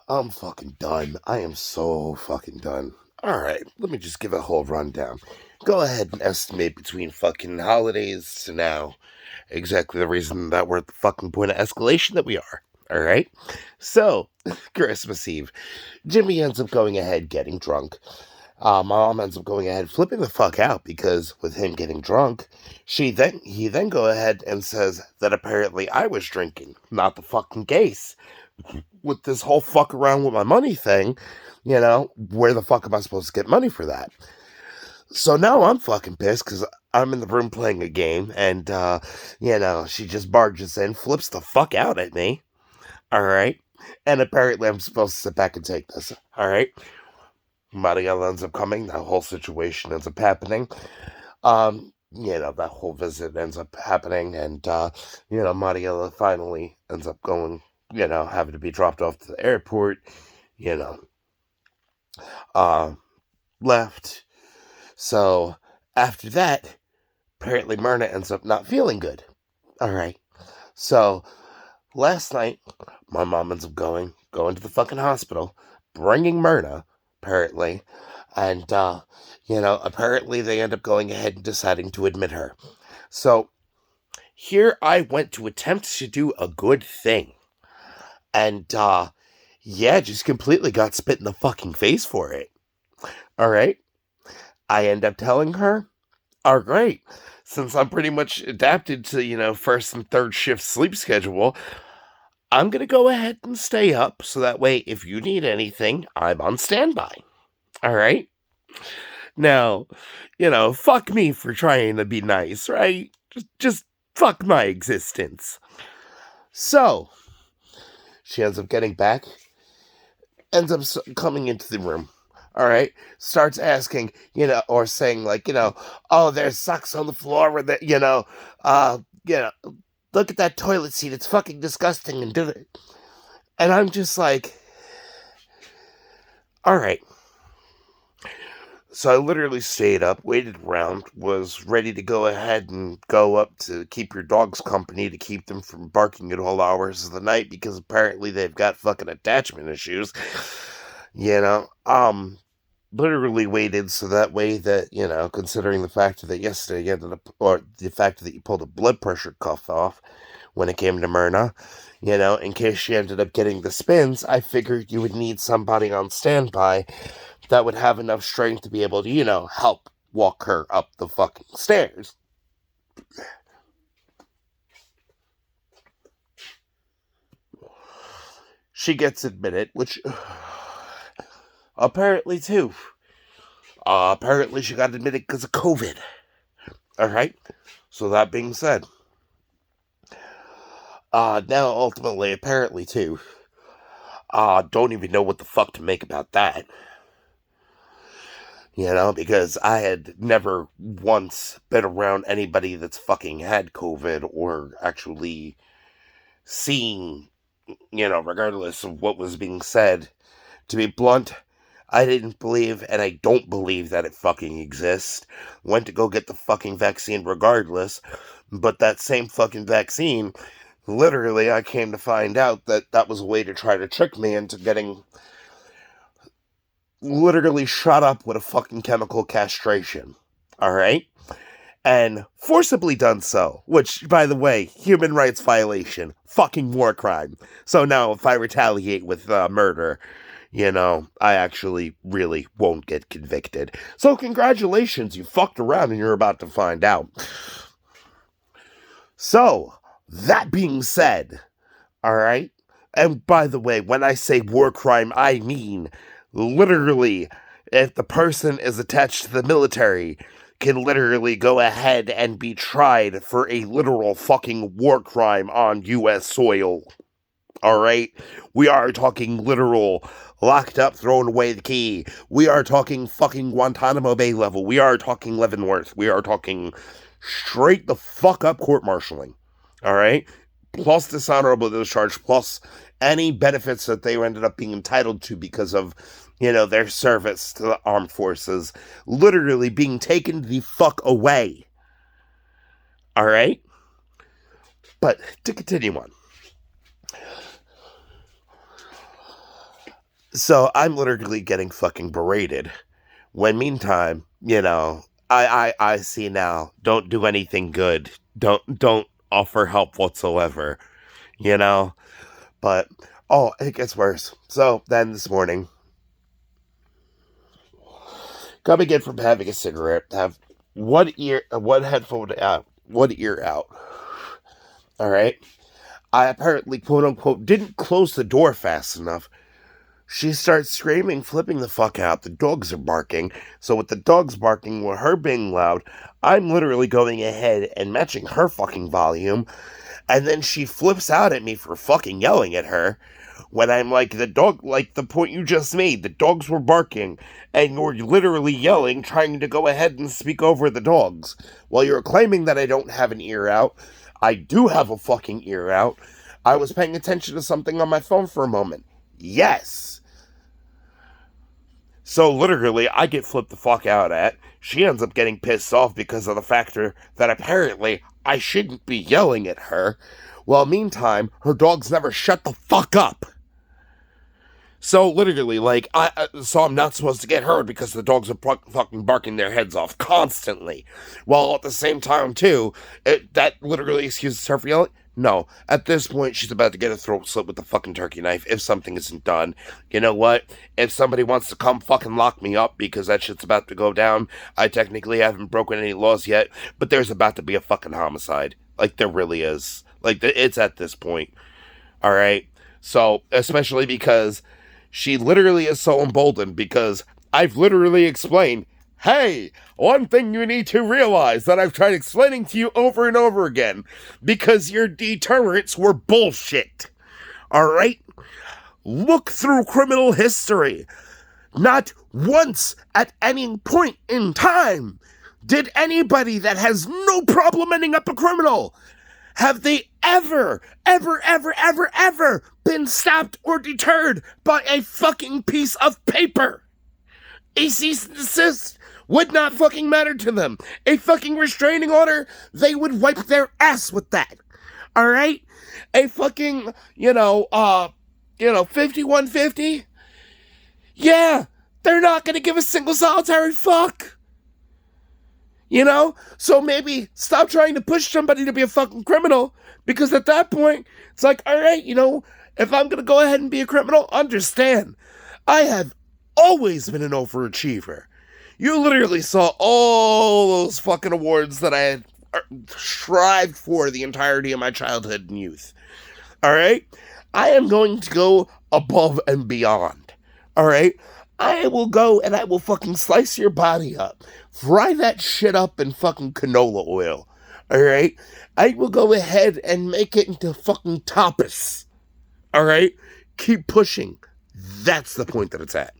I'm fucking done. I am so fucking done. Alright, let me just give a whole rundown. Go ahead and estimate between fucking holidays to now exactly the reason that we're at the fucking point of escalation that we are. Alright? So, Christmas Eve, Jimmy ends up going ahead getting drunk. My mom ends up going ahead flipping the fuck out because with him getting drunk, he then go ahead and says that apparently I was drinking. Not the fucking case. With this whole fuck around with my money thing, where the fuck am I supposed to get money for that? So now I'm fucking pissed because I'm in the room playing a game and, she just barges in, flips the fuck out at me. All right. And apparently I'm supposed to sit back and take this. All right. Mariella ends up coming. That whole situation ends up happening. That whole visit ends up happening. And, Mariella finally ends up going, having to be dropped off to the airport, you know, uh, left. So after that, apparently Myrna ends up not feeling good. All right. So last night, my mom ends up going to the fucking hospital, bringing Myrna, apparently. And, apparently they end up going ahead and deciding to admit her. So here I went to attempt to do a good thing. And, just completely got spit in the fucking face for it. All right. I end up telling her, all right, since I'm pretty much adapted to, first and third shift sleep schedule, I'm going to go ahead and stay up so that way if you need anything, I'm on standby. All right. Now, fuck me for trying to be nice, right? Just fuck my existence. So, she ends up getting back, ends up coming into the room. All right, starts asking, or saying like, oh, there's socks on the floor with it, look at that toilet seat, it's fucking disgusting, and did it. And I'm just like, all right. So I literally stayed up, waited around, was ready to go ahead and go up to keep your dogs company to keep them from barking at all hours of the night because apparently they've got fucking attachment issues. Literally waited so that way that, considering the fact that yesterday you ended up, or the fact that you pulled a blood pressure cuff off when it came to Myrna, in case she ended up getting the spins, I figured you would need somebody on standby that would have enough strength to be able to, help walk her up the fucking stairs. She gets admitted, which apparently too. Apparently she got admitted because of COVID. Alright? So that being said. Now ultimately, apparently too. Don't even know what the fuck to make about that. Because I had never once been around anybody that's fucking had COVID or actually seen, regardless of what was being said. To be blunt, I didn't believe, and I don't believe that it fucking exists. Went to go get the fucking vaccine regardless, but that same fucking vaccine, literally, I came to find out that that was a way to try to trick me into getting literally shot up with a fucking chemical castration. Alright? And forcibly done so, which, by the way, human rights violation, fucking war crime. So now if I retaliate with murder, I actually really won't get convicted. So congratulations, you fucked around and you're about to find out. So, that being said, alright? And by the way, when I say war crime, I mean literally, if the person is attached to the military, can literally go ahead and be tried for a literal fucking war crime on U.S. soil. Alright? We are talking literal, locked up, thrown away the key. We are talking fucking Guantanamo Bay level. We are talking Leavenworth. We are talking straight the fuck up court-martialing. Alright? Plus dishonorable discharge, plus any benefits that they ended up being entitled to because of, their service to the armed forces, literally being taken the fuck away. Alright? But to continue on. So I'm literally getting fucking berated. When meantime, I see now, don't do anything good. Don't offer help whatsoever, you know? But oh, it gets worse. So then this morning, coming in from having a cigarette, have one headphone out, one ear out. All right. I apparently, quote unquote, didn't close the door fast enough. She starts screaming, flipping the fuck out. The dogs are barking. So with the dogs barking, with her being loud, I'm literally going ahead and matching her fucking volume. And then she flips out at me for fucking yelling at her. When I'm like, the point you just made, the dogs were barking, and you're literally yelling, trying to go ahead and speak over the dogs. While you're claiming that I don't have an ear out, I do have a fucking ear out. I was paying attention to something on my phone for a moment. Yes. So literally, I get flipped the fuck out at. She ends up getting pissed off because of the factor that apparently I shouldn't be yelling at her. Well, meantime, her dogs never shut the fuck up. So literally, so I'm not supposed to get heard because the dogs are fucking barking their heads off constantly. While at the same time, too, that literally excuses her for yelling. No, at this point, she's about to get a throat slit with the fucking turkey knife if something isn't done. You know what? If somebody wants to come fucking lock me up because that shit's about to go down, I technically haven't broken any laws yet, but there's about to be a fucking homicide. Like, there really is. Like, it's at this point. Alright? So, especially because she literally is so emboldened because I've literally explained, hey, one thing you need to realize that I've tried explaining to you over and over again, because your deterrents were bullshit. Alright? Look through criminal history. Not once at any point in time did anybody that has no problem ending up a criminal have they ever been stopped or deterred by a fucking piece of paper. A cease and desist would not fucking matter to them. A fucking restraining order, they would wipe their ass with that. Alright? A fucking, 5150? Yeah, they're not gonna give a single solitary fuck. So maybe stop trying to push somebody to be a fucking criminal, because at that point, it's like, alright, if I'm gonna go ahead and be a criminal, understand, I have always been an overachiever. You literally saw all those fucking awards that I had strived for the entirety of my childhood and youth. Alright? I am going to go above and beyond. Alright? I will go and I will fucking slice your body up. Fry that shit up in fucking canola oil. Alright? I will go ahead and make it into fucking tapas. Alright? Keep pushing. That's the point that it's at.